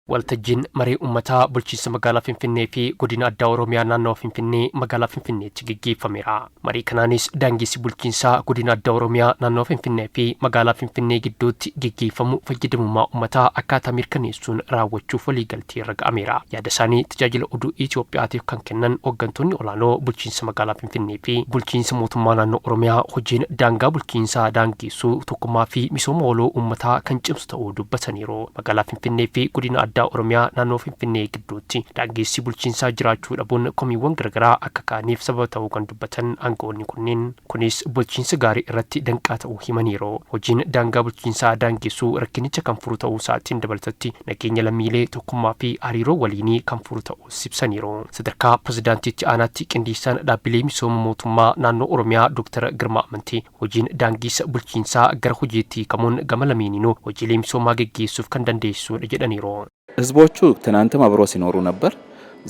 Waltajjiin marii uummataa bulchiinsa magaalaa Finfinnee fi godina addaa Oromiyaa naannoo Finfinnee magaalaa Finfinneetti gaggeeffameera. Marii kanaanis daangessi bulchiinsaa godina addaa Oromiyaa naannoo Finfinnee fi magaalaa Finfinnee gidduutti gaggeeffamu fayyadamummaa uummataa akkaataa mirkaneessuun raawwachuuf waliigaltee irra ga'ameera. Yaada isaanii tajaajila oduu Itoophiyaatiif kan kennan hooggantoonni olaanoo bulchiinsa magaalaa Finfinnee fi bulchiinsa mootummaa naannoo Oromiyaa hojiin daangaa bulchiinsaa daangessuu tokkummaa fi misooma waloo uummataa kan cimsu ta'uu dubbataniiru. Magaalaa Finfinnee fi godina addaa Oromiyaa naannoo Finfinnee gidduutti daangessi bulchiinsaa jiraachuu dhabuun komiiwwan garagaraa akka kaaniif sababa ta'uu kan dubbatan aangawoonni kunneen kunis bulchiinsa gaarii irratti danqaa ta'uu himaniiru. Hojiin daangaa bulchiinsaa daangessuu rakkinicha kan furu ta'uu isaatiin dabalatatti nageenya lammiilee tokkummaa fi hariiroo waliinii kan furu ta'uu ibsaniiru. Sadarkaa pirezidaantiitti aanaatti qindeessaan dhaabbilee misooma mootummaa naannoo Oromiyaa Dr. Girmaa Amantii hojiin daangessa bulchiinsaa gara hojiitti kamuun gama lameeninuu hojiilee misoomaa gaggeessuuf kan dandeessudha jedhaniiru. ህዝቦቹ ትናንትም አብሮ ሲኖሩ ነበር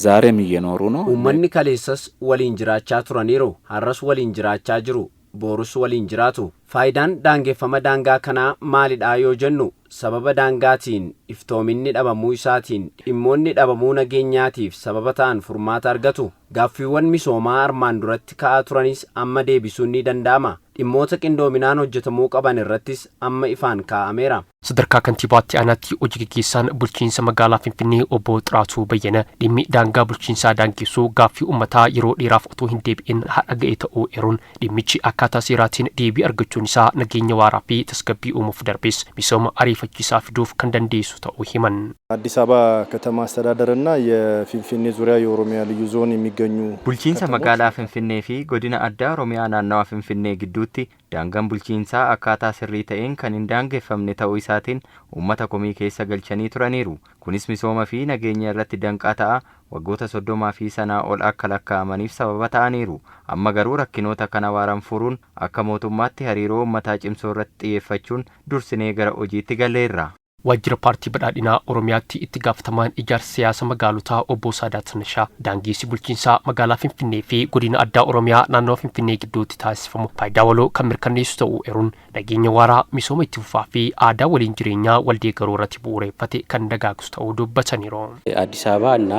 ዛሬም እየኖሩ ነው ኡመኒ ከሌሰስ ወሊን ጅራቻ ቱረኒሮ ሀረስ ወሊን ጅራቻ ጅሩ ቦሩስ ወሊን ጅራቱ ፋይዳን ዳንጌፈመ ዳንጋ ከና ማሊዳ ዮ ጀኑ ሰበበ ዳንጋቲን ኢፍቶሚኒ ዳበሙ ኢሳቲን ኢሞኒ ዳበሙ ነገኛቲፍ ሰበበታን ፉርማት አርገቱ ጋፊወን ሚሶማ አርማን ዱረት ከአቱራኒስ አመ ዴቢሱኒ ደንዳማ dhimmoota qindoominaan hojjetamuu qaban irrattis amma ifaan kaa'ameera. Sadarkaa kantiibaatti aanaatti hojii gaggeessaan bulchiinsa magaalaa Finfinnee obbo Xiraatuu Bayyana dhimmi daangaa bulchiinsaa daangessuu gaaffii uummataa yeroo dheeraaf otoo hin deebi'in haadha ga'e ta'uu eeruun dhimmichi akkaataa seeraatiin deebii argachuun isaa nageenya waaraa fi tasgabbii uumuuf darbes misooma ariifachiisaa fiduuf kan dandeessu ta'uu himan. አዲስ አበባ ከተማ አስተዳደርና የፊንፊኔ ዙሪያ የኦሮሚያ ልዩ ዞን የሚገኙ bulchiinsa magaalaa Finfinnee fi godina addaa Oromiyaa naannawaa Finfinnee gidduutti daangaan bulchiinsaa akkaataa sirrii ta'een kan hin daangeffamne ta'uu isaatiin uummata komii keessa galchanii turaniiru. Kunis misooma fi nageenya irratti danqaa ta'a waggoota 30 fi sanaa ol akka lakkaa'amaniif sababa ta'aniiru. Amma garuu rakkinoota kana waaran furuun akka mootummaatti hariiroo uummataa cimsuu irratti xiyyeeffachuun dursinee gara hojiitti galleerra. Waajjira paartii badhaadhinaa Oromiyaatti itti gaafatamaan ijaarsa siyaasa magaalotaa obbo Saadaat Nashaa daangessi bulchiinsaa magaalaa Finfinnee fi godina addaa Oromiyaa naannoo Finfinnee gidduutti taasifamu faayidaa waloo kan mirkaneessu ta'uu eeruun nageenya waaraa misooma itti fufaa fi aadaa waliin jireenyaa waldeeggaruu irratti bu'uureffate kan dagaagsu ta'uu dubbataniiru. አዲስ አበባ እና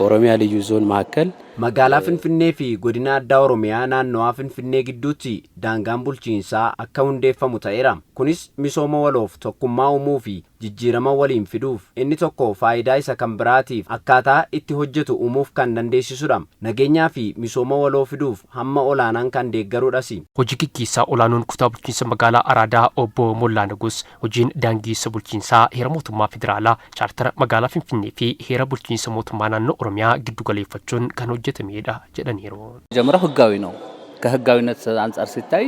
ኦሮሚያ ልዩ ዞን መካከል magaalaa Finfinnee fi godina addaa Oromiyaa naannoo Finfinnee gidduutti daangaan bulchiinsaa akka hundeeffamu ta'eera. Kunis misooma waloof tokkummaa uumuu fi jijjiirama waliin fiduuf inni tokko faayidaa isa kan biraatiif akkaataa itti hojjetu uumuuf kan dandeessisudha. Nageenyaa fi misooma waloo fiduuf hamma olaanaan kan deeggarudhas. Hojii gaggeessaa olaanoon kutaa bulchiinsa magaalaa Araadaa obbo Mollaa Nagus hojiin daangeessa bulchiinsaa heera mootummaa federaalaa chaartara magaalaa Finfinnee fi heera bulchiinsa mootummaa naannoo Oromiyaa giddu galeeffachuun kan hojjetamedha jedhaniiru. ጀምሮ ህጋዊ ነው ከህጋዊነት አንፃር ሲታይ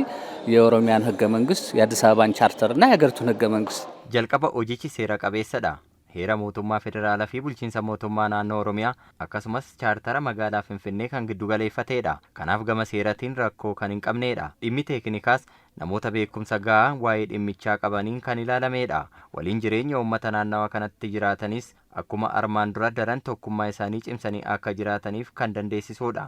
የኦሮሚያን ህገ መንግስት የአዲስ አበባን ቻርተር እና የሀገሪቱን ህገ መንግስት jalqaba hojichi seera qabeessadha. Heera mootummaa federaalaa fi bulchiinsa mootummaa naannoo Oromiyaa akkasumas chaartara magaalaa Finfinnee kan giddu galeeffatedha. Kanaaf gama seeratiin rakkoo kan hin qabnedha. Dhimmi teeknikaas namoota beekumsa gahaa waa'ee dhimmichaa qabaniin kan ilaalamedha. Waliin jireenya uummata naannawaa kanatti jiraatanis akkuma armaan dura daran tokkummaa isaanii cimsanii akka jiraataniif kan dandeessisudha.